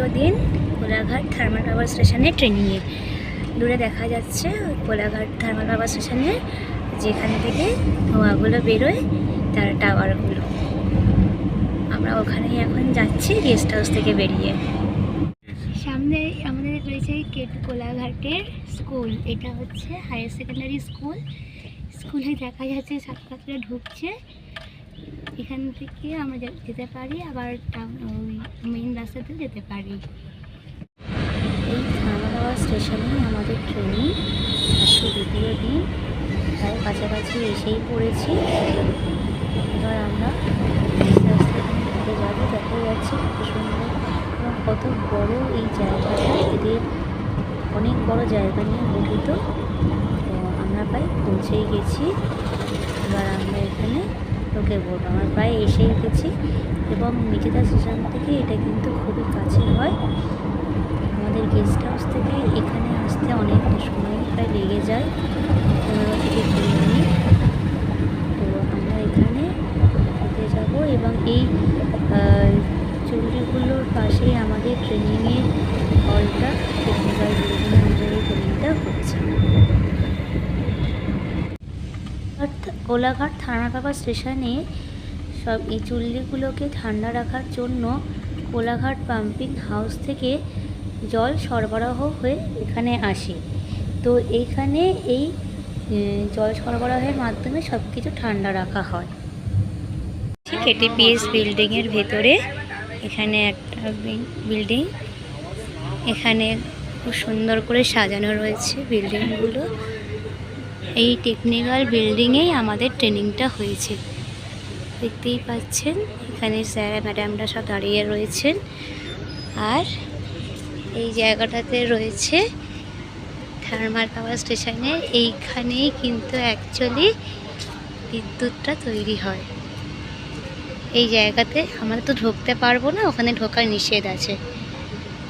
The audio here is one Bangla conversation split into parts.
দ্বিতীয় দিন কোলাঘাট থার্মাল পাওয়ার স্টেশনে ট্রেনিংয়ে। দূরে দেখা যাচ্ছে কোলাঘাট থার্মাল পাওয়ার স্টেশনে, যেখান থেকে ধোঁয়াগুলো বেরোয়, তার টাওয়ারগুলো। আমরা ওখানেই এখন যাচ্ছি গেস্ট হাউস থেকে বেরিয়ে। সামনে আমাদের রয়েছে কোলাঘাটের স্কুল। এটা হচ্ছে হায়ার সেকেন্ডারি স্কুল। স্কুলে দেখা যাচ্ছে ছাত্রছাত্রীরা ঢুকছে। এখান থেকে আমরা যেতে পারি, আবার ওই মেইন রাস্তাতে যেতে পারি। এই থার্মাল স্টেশনে আমাদের ট্রেনিং আজকে দ্বিতীয় দিন, তাই কাছাকাছি এসেই পড়েছি। এবার আমরা আস্তে আস্তে ঘুরতে যাবো। দেখা যাচ্ছে কত সুন্দর এবং কত বড় এই জায়গাটা। এদের অনেক বড় জায়গা নিয়ে গঠিত। তো আমরা প্রায় পৌঁছেই গেছি। এবার আমরা এখানে ঢুকে পড়বো। আমরা প্রায় এসেই গেছি এবং মেচেদা স্টেশন থেকে এটা কিন্তু খুবই কাছে হয়। আমাদের গেস্ট হাউস থেকে এখানে আসতে অনেকটা সময় প্রায় লেগে যায়, 15 থেকে 20 মিনিট। তো আমরা এখানে ঢুকে যাব এবং এই চুল্লিগুলোর পাশেই আমাদের ট্রেনিংয়ের হলটা, টেকনিক্যাল বিল্ডিংয়ে আমাদের এই ট্রেনিংটা হচ্ছে। কোলাঘাট থার্মাল পাওয়ার স্টেশনে সব এই চুল্লিগুলোকে ঠান্ডা রাখার জন্য কোলাঘাট পাম্পিং হাউস থেকে জল সরবরাহ হয়ে এখানে আসে। তো এইখানে এই জল সরবরাহের মাধ্যমে সব কিছু ঠান্ডা রাখা হয়। ঠিক কেটিপিএস বিল্ডিংয়ের ভেতরে এখানে একটা বিল্ডিং, এখানে খুব সুন্দর করে সাজানো রয়েছে বিল্ডিংগুলো। এই টেকনিক্যাল বিল্ডিংয়েই আমাদের ট্রেনিংটা হয়েছে। দেখতেই পাচ্ছেন এখানে স্যার ম্যাডামরা সব দাঁড়িয়ে রয়েছেন। আর এই জায়গাটাতে রয়েছে থার্মাল পাওয়ার স্টেশনের, এইখানেই কিন্তু অ্যাকচুয়ালি বিদ্যুৎটা তৈরি হয়। এই জায়গাতে আমরা তো ঢুকতে পারবো না, ওখানে ঢোকার নিষেধ আছে,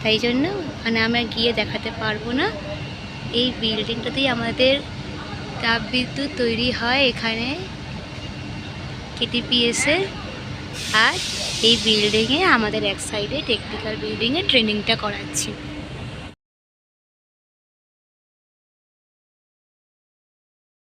তাই জন্য ওখানে আমরা গিয়ে দেখাতে পারবো না। এই বিল্ডিংটাতেই আমাদের তাপ বিদ্যুৎ তৈরি হয় এখানে কেটিপিএসের। আর এই বিল্ডিংয়ে আমাদের এক সাইডে টেকনিক্যাল বিল্ডিংয়ে ট্রেনিংটা করাচ্ছি।